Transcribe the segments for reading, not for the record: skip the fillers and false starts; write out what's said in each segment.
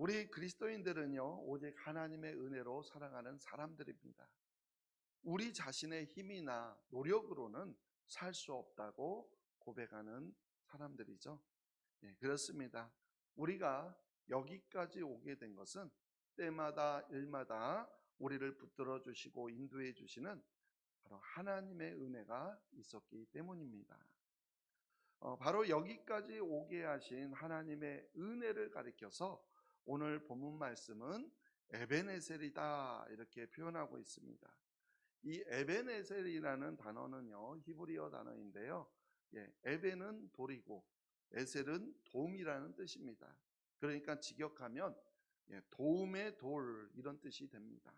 우리 그리스도인들은요, 오직 하나님의 은혜로 살아가는 사람들입니다. 우리 자신의 힘이나 노력으로는 살 수 없다고 고백하는 사람들이죠. 그렇습니다. 우리가 여기까지 오게 된 것은 때마다 일마다 우리를 붙들어 주시고 인도해 주시는 바로 하나님의 은혜가 있었기 때문입니다. 바로 여기까지 오게 하신 하나님의 은혜를 가리켜서 오늘 본문 말씀은 에베네셀이다 이렇게 표현하고 있습니다. 이 에베네셀이라는 단어는요, 히브리어 단어인데요. 에벤은 돌이고 에셀은 도움이라는 뜻입니다. 그러니까 직역하면 도움의 돌 이런 뜻이 됩니다.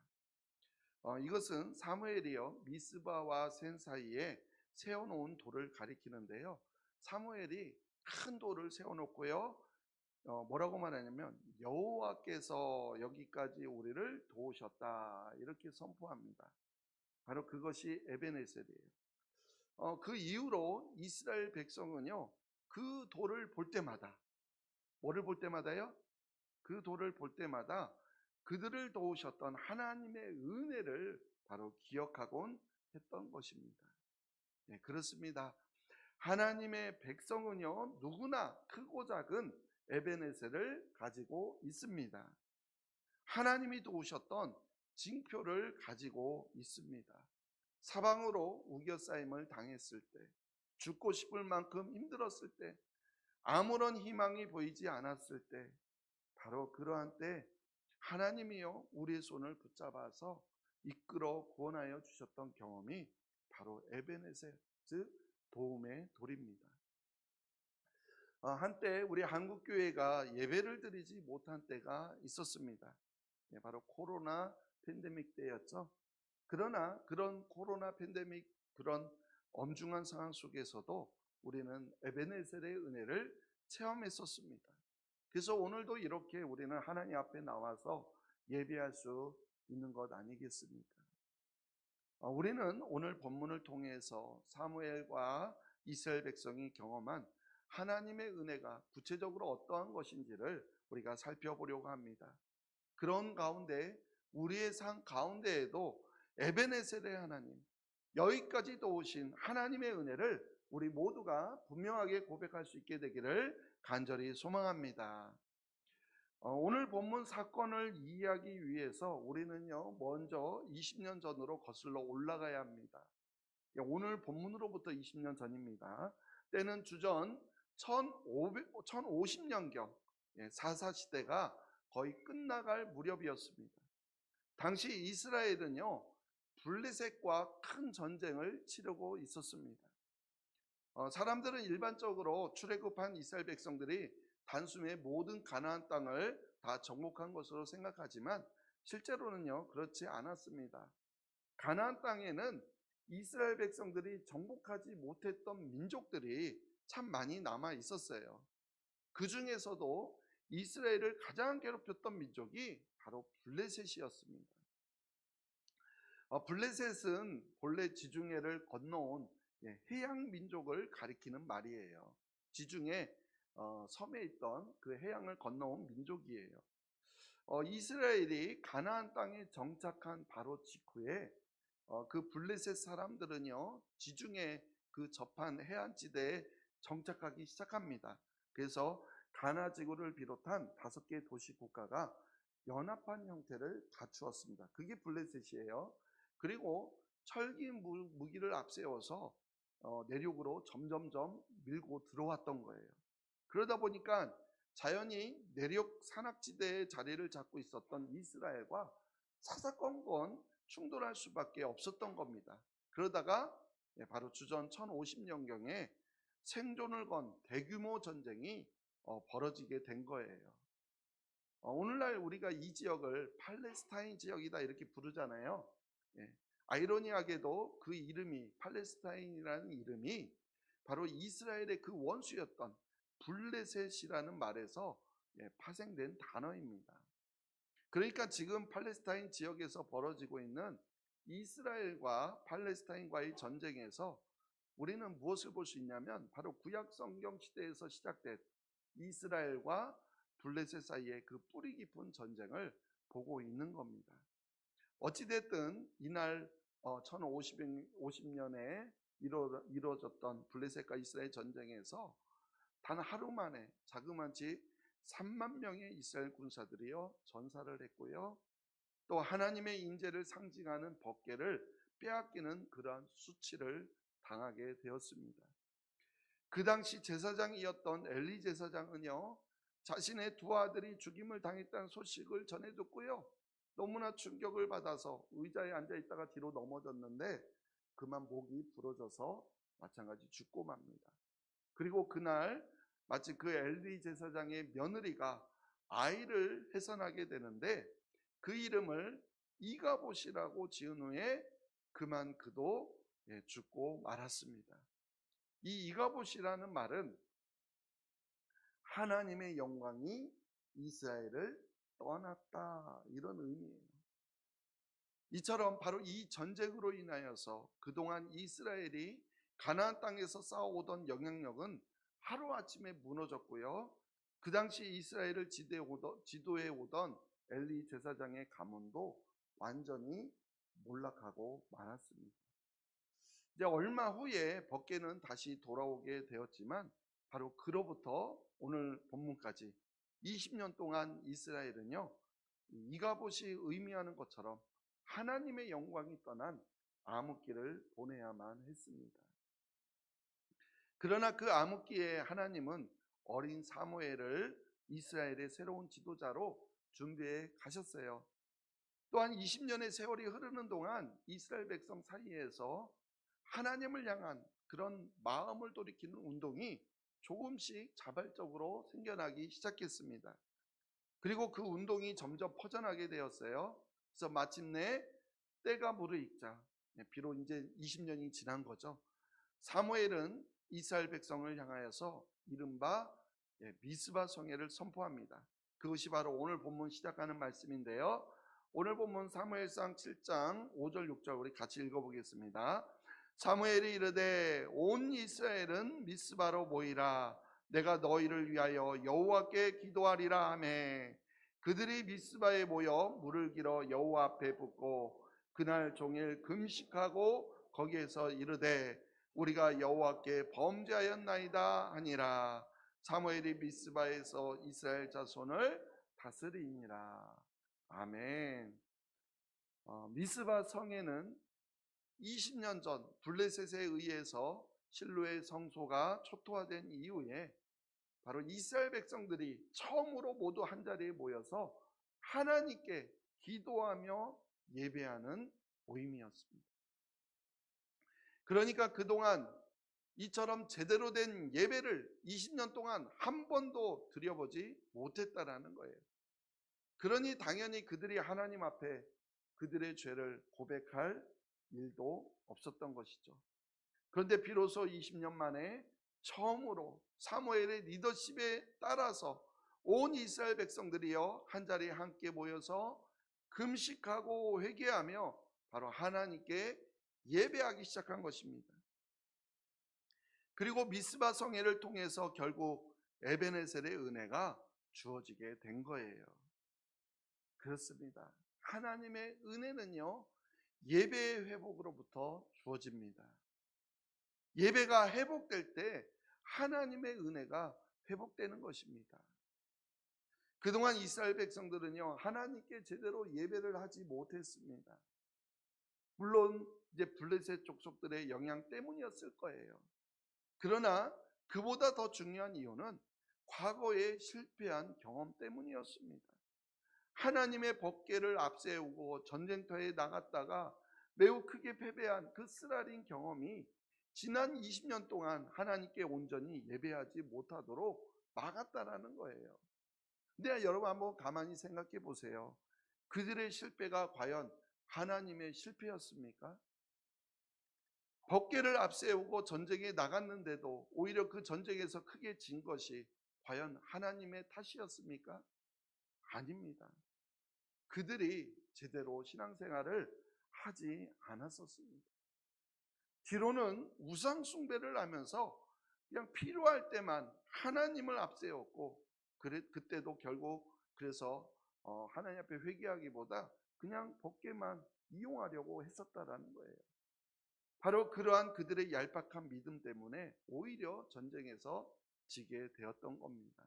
이것은 사무엘이요 미스바와 센 사이에 세워놓은 돌을 가리키는데요. 사무엘이 큰 돌을 세워놓고요, 뭐라고 말하냐면 여호와께서 여기까지 우리를 도우셨다 이렇게 선포합니다. 바로 그것이 에베네셀이에요. 그 이후로 이스라엘 백성은요, 그 돌을 볼 때마다, 뭐를 볼 때마다요? 그 돌을 볼 때마다 그들을 도우셨던 하나님의 은혜를 바로 기억하곤 했던 것입니다. 그렇습니다. 하나님의 백성은요, 누구나 크고 작은 에베네셀을 가지고 있습니다. 하나님이 도우셨던 징표를 가지고 있습니다. 사방으로 우겨싸임을 당했을 때, 죽고 싶을 만큼 힘들었을 때, 아무런 희망이 보이지 않았을 때, 바로 그러한 때 하나님이요 우리의 손을 붙잡아서 이끌어 구원하여 주셨던 경험이 바로 에베네셀, 즉 도움의 돌입니다. 한때 우리 한국교회가 예배를 드리지 못한 때가 있었습니다. 바로 코로나 팬데믹 때였죠. 그러나 그런 코로나 팬데믹, 그런 엄중한 상황 속에서도 우리는 에베네셀의 은혜를 체험했었습니다. 그래서 오늘도 이렇게 우리는 하나님 앞에 나와서 예배할 수 있는 것 아니겠습니까? 우리는 오늘 본문을 통해서 사무엘과 이스라엘 백성이 경험한 하나님의 은혜가 구체적으로 어떠한 것인지를 우리가 살펴보려고 합니다. 그런 가운데 우리의 삶 가운데에도 에베네셀의 하나님, 여기까지 도우신 하나님의 은혜를 우리 모두가 분명하게 고백할 수 있게 되기를 간절히 소망합니다. 오늘 본문 사건을 이해하기 위해서 우리는요, 먼저 20년 전으로 거슬러 올라가야 합니다. 오늘 본문으로부터 20년 전입니다. 때는 주전 1050년경 사사시대가 거의 끝나갈 무렵이었습니다. 당시 이스라엘은요, 블레셋과 큰 전쟁을 치르고 있었습니다. 사람들은 일반적으로 출애굽한 이스라엘 백성들이 단숨에 모든 가나안 땅을 다 정복한 것으로 생각하지만 실제로는요, 그렇지 않았습니다. 가나안 땅에는 이스라엘 백성들이 정복하지 못했던 민족들이 참 많이 남아 있었어요. 그 중에서도 이스라엘을 가장 괴롭혔던 민족이 바로 블레셋이었습니다. 블레셋은 본래 지중해를 건너온 해양 민족을 가리키는 말이에요. 지중해 섬에 있던 그 해양을 건너온 민족이에요. 이스라엘이 가나안 땅에 정착한 바로 직후에 그 블레셋 사람들은요, 지중해 그 접한 해안지대에 정착하기 시작합니다. 그래서 가나 지구를 비롯한 5개 도시 국가가 연합한 형태를 갖추었습니다. 그게 블레셋이에요. 그리고 철기 무기를 앞세워서 내륙으로 점점점 밀고 들어왔던 거예요. 그러다 보니까 자연히 내륙 산악지대에 자리를 잡고 있었던 이스라엘과 사사건건 충돌할 수밖에 없었던 겁니다. 그러다가 바로 주전 1050년경에 생존을 건 대규모 전쟁이 벌어지게 된 거예요. 오늘날 우리가 이 지역을 팔레스타인 지역이다 이렇게 부르잖아요. 아이러니하게도 그 이름이, 팔레스타인이라는 이름이 바로 이스라엘의 그 원수였던 블레셋이라는 말에서 파생된 단어입니다. 그러니까 지금 팔레스타인 지역에서 벌어지고 있는 이스라엘과 팔레스타인과의 전쟁에서 우리는 무엇을 볼 수 있냐면 바로 구약 성경 시대에서 시작된 이스라엘과 블레셋 사이의 그 뿌리 깊은 전쟁을 보고 있는 겁니다. 어찌됐든 이날 1050년에 이루어졌던 블레셋과 이스라엘 전쟁에서 단 하루 만에 자그마치 3만 명의 이스라엘 군사들이요 전사를 했고요. 또 하나님의 인재를 상징하는 법궤를 빼앗기는 그러한 수치를 당하게 되었습니다. 그 당시 제사장이었던 엘리 제사장은요 자신의 두 아들이 죽임을 당했다는 소식을 전해 듣고요 너무나 충격을 받아서 의자에 앉아 있다가 뒤로 넘어졌는데 그만 목이 부러져서 마찬가지 죽고 맙니다. 그리고 그날 마치 그 엘리 제사장의 며느리가 아이를 해산하게 되는데 그 이름을 이가봇이라고 지은 후에 그만 그도 죽고 말았습니다. 이 이가봇이라는 말은 하나님의 영광이 이스라엘을 떠났다 이런 의미예요. 이처럼 바로 이 전쟁으로 인하여서 그동안 이스라엘이 가나안 땅에서 쌓아오던 영향력은 하루아침에 무너졌고요. 그 당시 이스라엘을 지도해 오던 엘리 제사장의 가문도 완전히 몰락하고 말았습니다. 이제 얼마 후에 법궤는 다시 돌아오게 되었지만 바로 그로부터 오늘 본문까지 20년 동안 이스라엘은요 이가봇이 의미하는 것처럼 하나님의 영광이 떠난 암흑기를 보내야만 했습니다. 그러나 그 암흑기에 하나님은 어린 사무엘을 이스라엘의 새로운 지도자로 준비해 가셨어요. 또한 20년의 세월이 흐르는 동안 이스라엘 백성 사이에서 하나님을 향한 그런 마음을 돌이키는 운동이 조금씩 자발적으로 생겨나기 시작했습니다. 그리고 그 운동이 점점 퍼져나게 되었어요. 그래서 마침내 때가 무르익자, 비록 이제 20년이 지난 거죠. 사무엘은 이스라엘 백성을 향하여서 이른바 미스바 성회를 선포합니다. 그것이 바로 오늘 본문 시작하는 말씀인데요. 오늘 본문 사무엘상 7장 5절 6절 우리 같이 읽어보겠습니다. 사무엘이 이르되 온 이스라엘은 미스바로 모이라. 내가 너희를 위하여 여호와께 기도하리라 하매 그들이 미스바에 모여 물을 길어 여호와 앞에 붓고 그날 종일 금식하고 거기에서 이르되 우리가 여호와께 범죄하였나이다 하니라. 사무엘이 미스바에서 이스라엘 자손을 다스리니라. 아멘. 미스바 성에는 20년 전 블레셋에 의해서 실로의 성소가 초토화된 이후에 바로 이스라엘 백성들이 처음으로 모두 한자리에 모여서 하나님께 기도하며 예배하는 모임이었습니다. 그러니까 그동안 이처럼 제대로 된 예배를 20년 동안 한 번도 드려보지 못했다라는 거예요. 그러니 당연히 그들이 하나님 앞에 그들의 죄를 고백할 일도 없었던 것이죠. 그런데 비로소 20년 만에 처음으로 사무엘의 리더십에 따라서 온 이스라엘 백성들이여 한자리에 함께 모여서 금식하고 회개하며 바로 하나님께 예배하기 시작한 것입니다. 그리고 미스바 성회를 통해서 결국 에베네셀의 은혜가 주어지게 된 거예요. 그렇습니다. 하나님의 은혜는요 예배의 회복으로부터 주어집니다. 예배가 회복될 때 하나님의 은혜가 회복되는 것입니다. 그동안 이스라엘 백성들은요 하나님께 제대로 예배를 하지 못했습니다. 물론 이제 블레셋 족속들의 영향 때문이었을 거예요. 그러나 그보다 더 중요한 이유는 과거에 실패한 경험 때문이었습니다. 하나님의 법궤를 앞세우고 전쟁터에 나갔다가 매우 크게 패배한 그 쓰라린 경험이 지난 20년 동안 하나님께 온전히 예배하지 못하도록 막았다라는 거예요. 근데 여러분 한번 가만히 생각해 보세요. 그들의 실패가 과연 하나님의 실패였습니까? 법궤를 앞세우고 전쟁에 나갔는데도 오히려 그 전쟁에서 크게 진 것이 과연 하나님의 탓이었습니까? 아닙니다. 그들이 제대로 신앙생활을 하지 않았었습니다. 뒤로는 우상 숭배를 하면서 그냥 필요할 때만 하나님을 앞세웠고 그때도 결국 그래서 하나님 앞에 회개하기보다 그냥 법궤만 이용하려고 했었다라는 거예요. 바로 그러한 그들의 얄팍한 믿음 때문에 오히려 전쟁에서 지게 되었던 겁니다.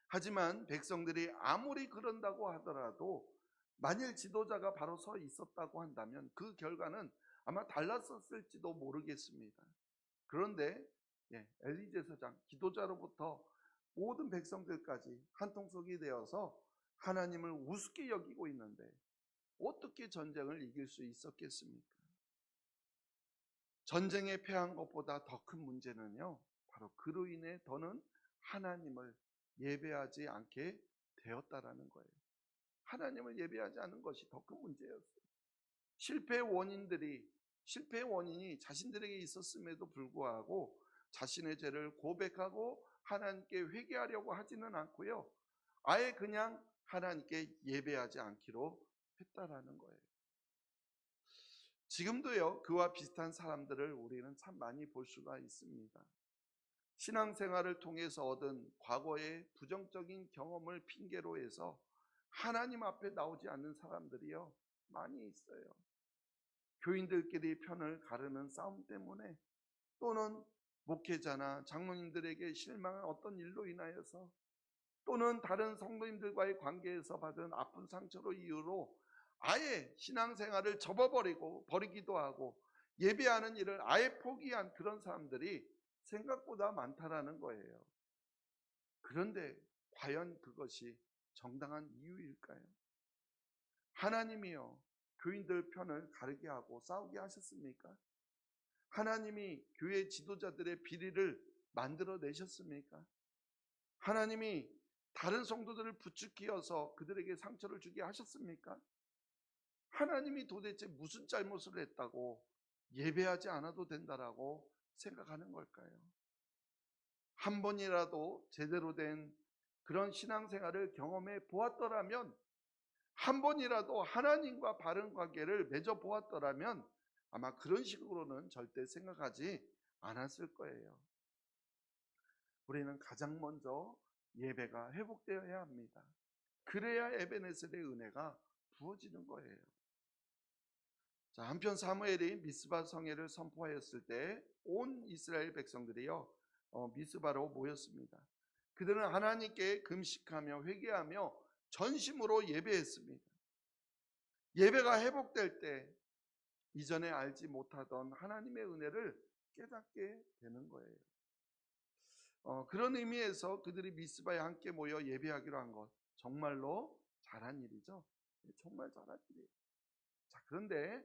하지만 백성들이 아무리 그런다고 하더라도 만일 지도자가 바로 서 있었다고 한다면 그 결과는 아마 달랐었을지도 모르겠습니다. 그런데 엘리 제사장 기도자로부터 모든 백성들까지 한통속이 되어서 하나님을 우습게 여기고 있는데 어떻게 전쟁을 이길 수 있었겠습니까? 전쟁에 패한 것보다 더 큰 문제는요, 바로 그로 인해 더는 하나님을 예배하지 않게 되었다라는 거예요. 하나님을 예배하지 않은 것이 더 큰 문제였어요. 실패의 원인이 자신들에게 있었음에도 불구하고 자신의 죄를 고백하고 하나님께 회개하려고 하지는 않고요, 아예 그냥 하나님께 예배하지 않기로 했다라는 거예요. 지금도요, 그와 비슷한 사람들을 우리는 참 많이 볼 수가 있습니다. 신앙생활을 통해서 얻은 과거의 부정적인 경험을 핑계로 해서 하나님 앞에 나오지 않는 사람들이요, 많이 있어요. 교인들끼리 편을 가르는 싸움 때문에, 또는 목회자나 장로님들에게 실망한 어떤 일로 인하여서, 또는 다른 성도님들과의 관계에서 받은 아픈 상처로 이유로 아예 신앙생활을 버리기도 하고 예배하는 일을 아예 포기한 그런 사람들이 생각보다 많다라는 거예요. 그런데 과연 그것이 정당한 이유일까요? 하나님이요, 교인들 편을 가르게 하고 싸우게 하셨습니까? 하나님이 교회 지도자들의 비리를 만들어내셨습니까? 하나님이 다른 성도들을 부추기어서 그들에게 상처를 주게 하셨습니까? 하나님이 도대체 무슨 잘못을 했다고 예배하지 않아도 된다라고 생각하는 걸까요? 한 번이라도 제대로 된 그런 신앙생활을 경험해 보았더라면, 한 번이라도 하나님과 바른 관계를 맺어 보았더라면 아마 그런 식으로는 절대 생각하지 않았을 거예요. 우리는 가장 먼저 예배가 회복되어야 합니다. 그래야 에베네셀의 은혜가 부어지는 거예요. 자, 한편 사무엘이 미스바 성회를 선포하였을 때 온 이스라엘 백성들이요, 미스바로 모였습니다. 그들은 하나님께 금식하며 회개하며 전심으로 예배했습니다. 예배가 회복될 때 이전에 알지 못하던 하나님의 은혜를 깨닫게 되는 거예요. 그런 의미에서 그들이 미스바에 함께 모여 예배하기로 한 것, 정말로 잘한 일이죠. 정말 잘한 일이에요. 자, 그런데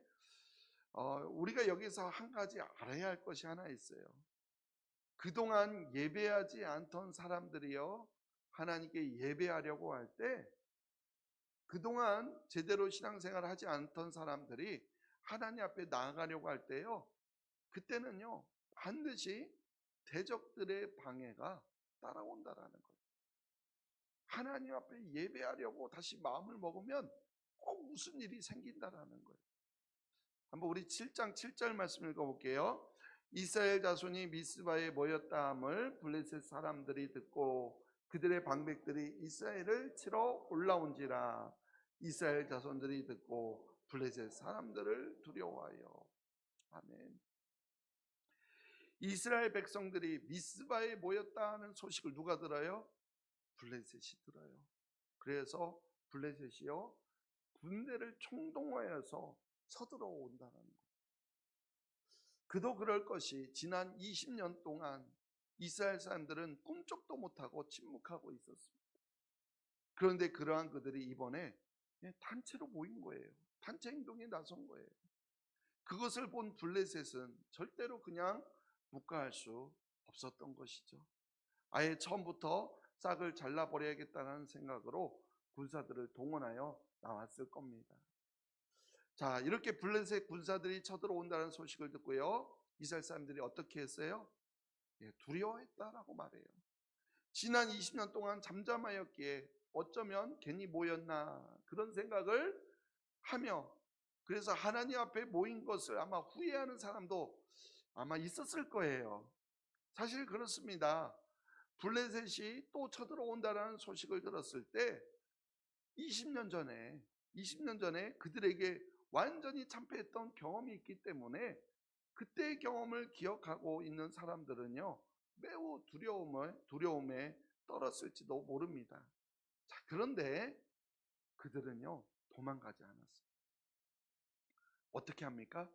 우리가 여기서 한 가지 알아야 할 것이 하나 있어요. 그동안 예배하지 않던 사람들이요, 하나님께 예배하려고 할 때, 그동안 제대로 신앙생활을 하지 않던 사람들이 하나님 앞에 나아가려고 할 때요, 그때는요, 반드시 대적들의 방해가 따라온다라는 거예요. 하나님 앞에 예배하려고 다시 마음을 먹으면 꼭 무슨 일이 생긴다라는 거예요. 한번 우리 7장 7절 말씀 읽어볼게요. 이스라엘 자손이 미스바에 모였다 함을 블레셋 사람들이 듣고 그들의 방백들이 이스라엘을 치러 올라온지라. 이스라엘 자손들이 듣고 블레셋 사람들을 두려워하여. 아멘. 이스라엘 백성들이 미스바에 모였다 하는 소식을 누가 들어요? 블레셋이 들어요. 그래서 블레셋이요, 군대를 총동원해서 쳐들어온다는 거예요. 그도 그럴 것이 지난 20년 동안 이스라엘 사람들은 꿈쩍도 못하고 침묵하고 있었습니다. 그런데 그러한 그들이 이번에 단체로 모인 거예요. 단체 행동에 나선 거예요. 그것을 본 블레셋은 절대로 그냥 묵과할 수 없었던 것이죠. 아예 처음부터 싹을 잘라버려야겠다는 생각으로 군사들을 동원하여 나왔을 겁니다. 자, 이렇게 블레셋 군사들이 쳐들어온다는 소식을 듣고요, 이스라엘 사람들이 어떻게 했어요? 두려워했다라고 말해요. 지난 20년 동안 잠잠하였기에 어쩌면 괜히 모였나 그런 생각을 하며, 그래서 하나님 앞에 모인 것을 아마 후회하는 사람도 아마 있었을 거예요. 사실 그렇습니다. 블레셋이 또 쳐들어온다라는 소식을 들었을 때 20년 전에 그들에게 완전히 참패했던 경험이 있기 때문에 그때의 경험을 기억하고 있는 사람들은요, 매우 두려움에 떨었을지도 모릅니다. 자, 그런데 그들은요, 도망가지 않았어요. 어떻게 합니까?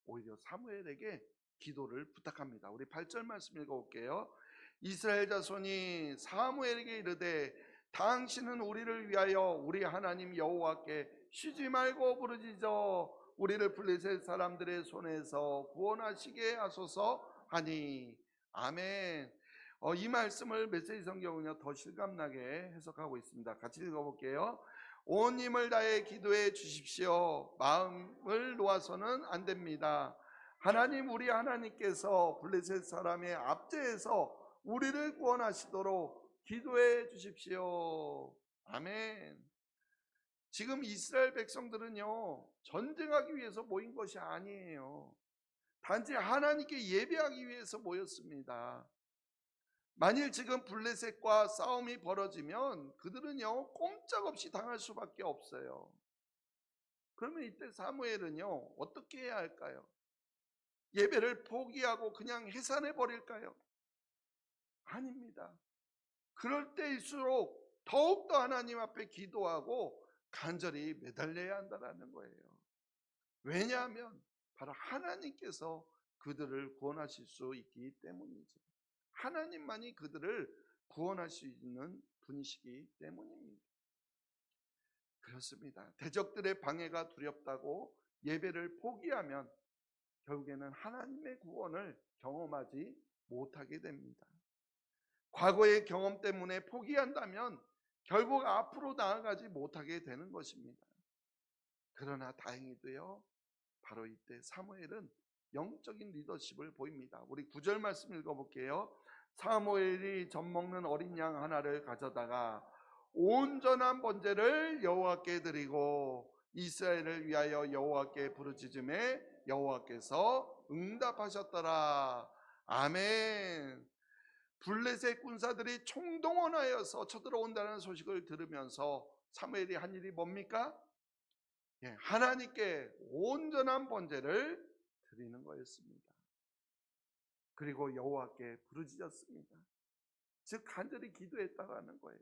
오히려 사무엘에게 기도를 부탁합니다. 우리 8절 말씀 읽어볼게요. 이스라엘 자손이 사무엘에게 이르되 당신은 우리를 위하여 우리 하나님 여호와께 쉬지 말고 부르짖어 우리를 블레셋 사람들의 손에서 구원하시게 하소서 하니. 아멘. 이 말씀을 메시지 성경은요 더 실감나게 해석하고 있습니다. 같이 읽어볼게요. 온 힘을 다해 기도해 주십시오. 마음을 놓아서는 안 됩니다. 하나님, 우리 하나님께서 블레셋 사람의 압제에서 우리를 구원하시도록 기도해 주십시오. 아멘. 지금 이스라엘 백성들은요, 전쟁하기 위해서 모인 것이 아니에요. 단지 하나님께 예배하기 위해서 모였습니다. 만일 지금 블레셋과 싸움이 벌어지면 그들은요, 꼼짝없이 당할 수밖에 없어요. 그러면 이때 사무엘은요, 어떻게 해야 할까요? 예배를 포기하고 그냥 해산해 버릴까요? 아닙니다. 그럴 때일수록 더욱더 하나님 앞에 기도하고 간절히 매달려야 한다는 거예요. 왜냐하면 바로 하나님께서 그들을 구원하실 수 있기 때문이죠. 하나님만이 그들을 구원할 수 있는 분이시기 때문입니다. 그렇습니다. 대적들의 방해가 두렵다고 예배를 포기하면 결국에는 하나님의 구원을 경험하지 못하게 됩니다. 과거의 경험 때문에 포기한다면 결국 앞으로 나아가지 못하게 되는 것입니다. 그러나 다행히도요, 바로 이때 사무엘은 영적인 리더십을 보입니다. 우리 9절 말씀 읽어볼게요. 사무엘이 젖먹는 어린 양 하나를 가져다가 온전한 번제를 여호와께 드리고 이스라엘을 위하여 여호와께 부르짖음에 여호와께서 응답하셨더라. 아멘. 블레셋 군사들이 총동원하여서 쳐들어온다는 소식을 들으면서 사무엘이 한 일이 뭡니까? 하나님께 온전한 번제를 드리는 거였습니다. 그리고 여호와께 부르짖었습니다. 즉 간절히 기도했다라는 거예요.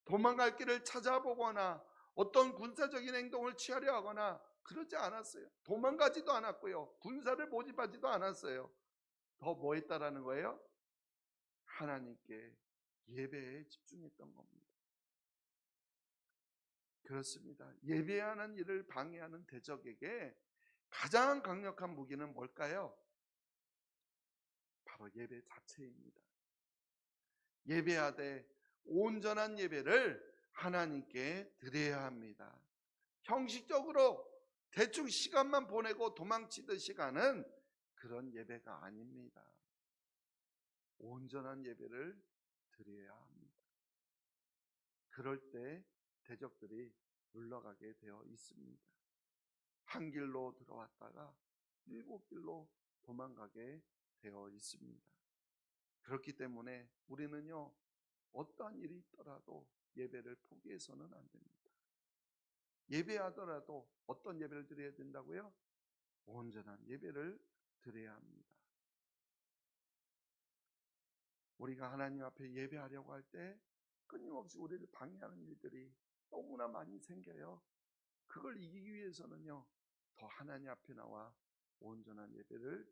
도망갈 길을 찾아보거나 어떤 군사적인 행동을 취하려 하거나 그러지 않았어요. 도망가지도 않았고요. 군사를 모집하지도 않았어요. 더 뭐 했다라는 거예요? 하나님께 예배에 집중했던 겁니다. 그렇습니다. 예배하는 일을 방해하는 대적에게 가장 강력한 무기는 뭘까요? 바로 예배 자체입니다. 예배하되 온전한 예배를 하나님께 드려야 합니다. 형식적으로 대충 시간만 보내고 도망치듯이 가는 그런 예배가 아닙니다. 온전한 예배를 드려야 합니다. 그럴 때 대적들이 물러가게 되어 있습니다. 한 길로 들어왔다가 7길로 도망가게 되어 있습니다. 그렇기 때문에 우리는요, 어떠한 일이 있더라도 예배를 포기해서는 안 됩니다. 예배하더라도 어떤 예배를 드려야 된다고요? 온전한 예배를 드려야 합니다. 우리가 하나님 앞에 예배하려고 할 때 끊임없이 우리를 방해하는 일들이 너무나 많이 생겨요. 그걸 이기기 위해서는요, 더 하나님 앞에 나와 온전한 예배를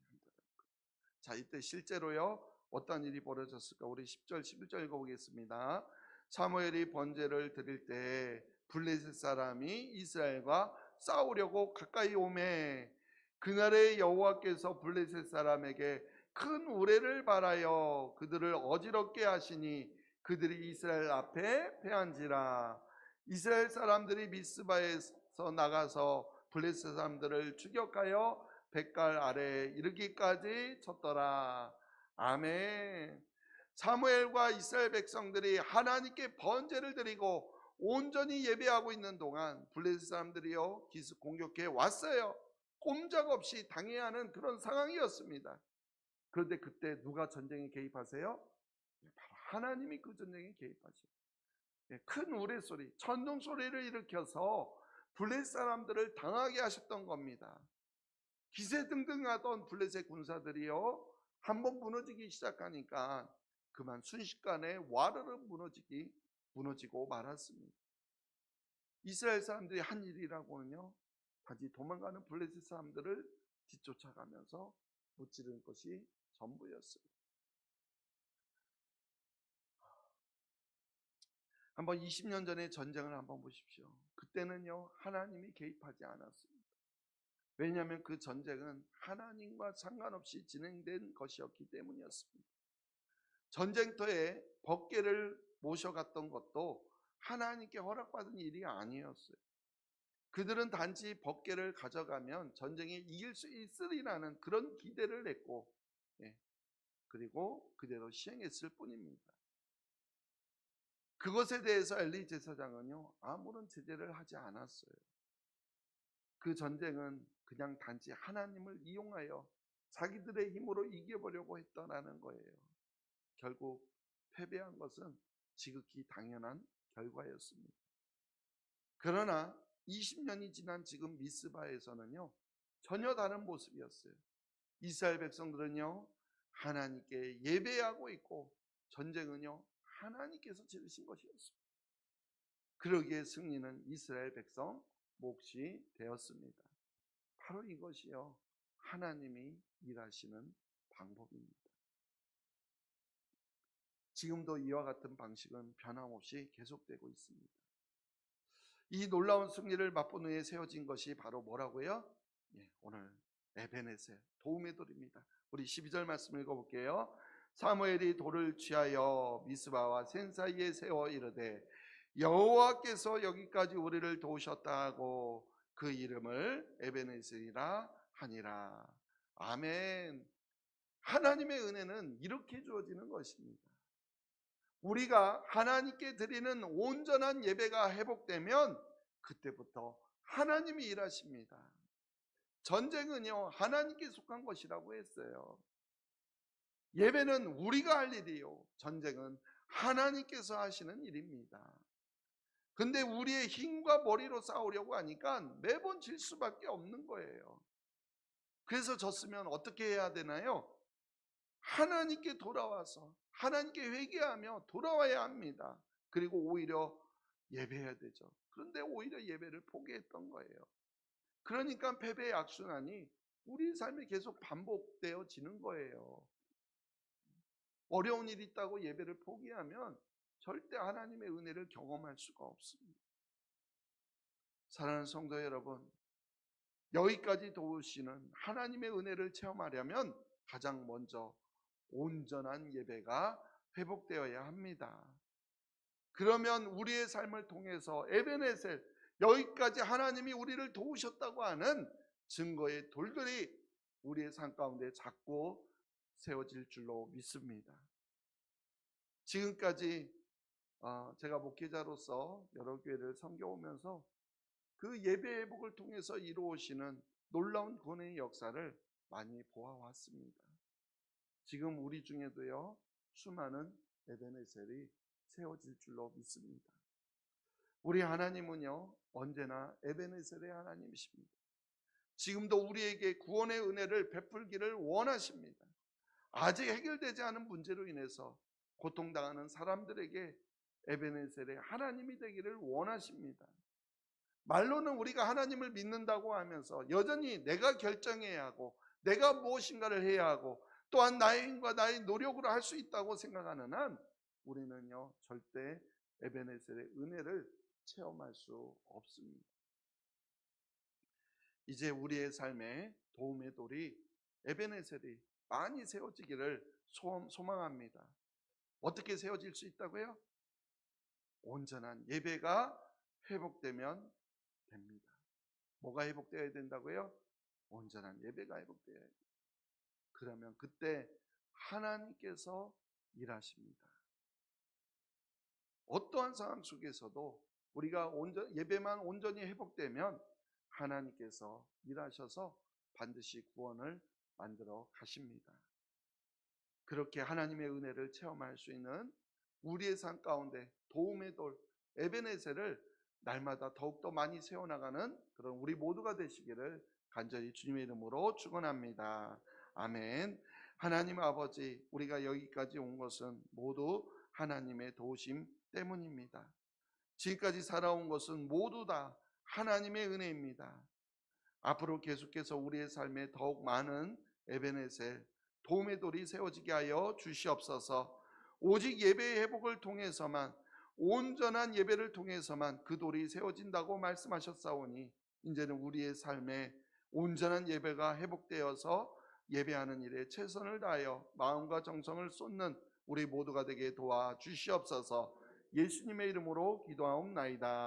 드려야 한다는 거예요. 자, 이때 실제로요, 어떤 일이 벌어졌을까? 우리 10절, 11절 읽어보겠습니다. 사무엘이 번제를 드릴 때 블레셋 사람이 이스라엘과 싸우려고 가까이 오매 그날에 여호와께서 블레셋 사람에게 큰 우레를 발하여 그들을 어지럽게 하시니 그들이 이스라엘 앞에 패한지라. 이스라엘 사람들이 미스바에서 나가서 블레셋 사람들을 추격하여 뱃갈 아래에 이르기까지 쳤더라. 아멘. 사무엘과 이스라엘 백성들이 하나님께 번제를 드리고 온전히 예배하고 있는 동안 블레셋 사람들이요 기습 공격해 왔어요. 꼼짝없이 당해야 하는 그런 상황이었습니다. 그런데 그때 누가 전쟁에 개입하세요? 하나님이 그 전쟁에 개입하시고, 큰 우레소리, 천둥 소리를 일으켜서 블레셋 사람들을 당하게 하셨던 겁니다. 기세등등하던 블레셋 군사들이요, 한번 무너지기 시작하니까 그만 순식간에 와르르 무너지고 말았습니다. 이스라엘 사람들이 한 일이라고는요, 단지 도망가는 블레셋 사람들을 뒤쫓아가면서 무찌르는 것이 전부였어요. 한번 20년 전의 전쟁을 한번 보십시오. 그때는요, 하나님이 개입하지 않았습니다. 왜냐하면 그 전쟁은 하나님과 상관없이 진행된 것이었기 때문이었습니다. 전쟁터에 법궤를 모셔갔던 것도 하나님께 허락받은 일이 아니었어요. 그들은 단지 법궤를 가져가면 전쟁에 이길 수 있으리라는 그런 기대를 했고, 그리고 그대로 시행했을 뿐입니다. 그것에 대해서 엘리 제사장은요, 아무런 제재를 하지 않았어요. 그 전쟁은 그냥 단지 하나님을 이용하여 자기들의 힘으로 이겨보려고 했더라는 거예요. 결국 패배한 것은 지극히 당연한 결과였습니다. 그러나 20년이 지난 지금 미스바에서는요, 전혀 다른 모습이었어요. 이스라엘 백성들은요, 하나님께 예배하고 있고, 전쟁은요, 하나님께서 지으신 것이었습니다. 그러기에 승리는 이스라엘 백성 몫이 되었습니다. 바로 이것이요, 하나님이 일하시는 방법입니다. 지금도 이와 같은 방식은 변함없이 계속되고 있습니다. 이 놀라운 승리를 맛본 후에 세워진 것이 바로 뭐라고요? 오늘 에베네셀, 도움의 돌입니다. 우리 12절 말씀 읽어볼게요. 사무엘이 돌을 취하여 미스바와 센 사이에 세워 이르되 여호와께서 여기까지 우리를 도우셨다 하고 그 이름을 에베네셀이라 하니라. 아멘. 하나님의 은혜는 이렇게 주어지는 것입니다. 우리가 하나님께 드리는 온전한 예배가 회복되면 그때부터 하나님이 일하십니다. 전쟁은요, 하나님께 속한 것이라고 했어요. 예배는 우리가 할 일이요, 전쟁은 하나님께서 하시는 일입니다. 근데 우리의 힘과 머리로 싸우려고 하니까 매번 질 수밖에 없는 거예요. 그래서 졌으면 어떻게 해야 되나요? 하나님께 돌아와서 하나님께 회개하며 돌아와야 합니다. 그리고 오히려 예배해야 되죠. 그런데 오히려 예배를 포기했던 거예요. 그러니까 패배의 악순환이 우리 삶에 계속 반복되어지는 거예요. 어려운 일이 있다고 예배를 포기하면 절대 하나님의 은혜를 경험할 수가 없습니다. 사랑하는 성도 여러분, 여기까지 도우시는 하나님의 은혜를 체험하려면 가장 먼저 온전한 예배가 회복되어야 합니다. 그러면 우리의 삶을 통해서 에베네셀, 여기까지 하나님이 우리를 도우셨다고 하는 증거의 돌들이 우리의 삶 가운데 자꾸 세워질 줄로 믿습니다. 지금까지 제가 목회자로서 여러 교회를 섬겨오면서 그 예배 회복을 통해서 이루어지는 놀라운 구원의 역사를 많이 보아왔습니다. 지금 우리 중에도요, 수많은 에베네셀이 세워질 줄로 믿습니다. 우리 하나님은요, 언제나 에베네셀의 하나님이십니다. 지금도 우리에게 구원의 은혜를 베풀기를 원하십니다. 아직 해결되지 않은 문제로 인해서 고통당하는 사람들에게 에베네셀의 하나님이 되기를 원하십니다. 말로는 우리가 하나님을 믿는다고 하면서 여전히 내가 결정해야 하고 내가 무엇인가를 해야 하고 또한 나의 힘과 나의 노력으로 할 수 있다고 생각하는 한 우리는요, 절대 에베네셀의 은혜를 체험할 수 없습니다. 이제 우리의 삶에 도움의 돌이 에베네셀이 많이 세워지기를 소망합니다. 어떻게 세워질 수 있다고요? 온전한 예배가 회복되면 됩니다. 뭐가 회복되어야 된다고요? 온전한 예배가 회복되어야 됩니다. 그러면 그때 하나님께서 일하십니다. 어떠한 상황 속에서도 우리가 예배만 온전히 회복되면 하나님께서 일하셔서 반드시 구원을 만들어 가십니다. 그렇게 하나님의 은혜를 체험할 수 있는 우리의 삶 가운데 도움의 돌 에베네셀을 날마다 더욱더 많이 세워나가는 그런 우리 모두가 되시기를 간절히 주님의 이름으로 축원합니다. 아멘. 하나님 아버지, 우리가 여기까지 온 것은 모두 하나님의 도우심 때문입니다. 지금까지 살아온 것은 모두 다 하나님의 은혜입니다. 앞으로 계속해서 우리의 삶에 더욱 많은 에베네셀 도움의 돌이 세워지게 하여 주시옵소서. 오직 예배의 회복을 통해서만, 온전한 예배를 통해서만 그 돌이 세워진다고 말씀하셨사오니 이제는 우리의 삶에 온전한 예배가 회복되어서 예배하는 일에 최선을 다하여 마음과 정성을 쏟는 우리 모두가 되게 도와주시옵소서. 예수님의 이름으로 기도하옵나이다.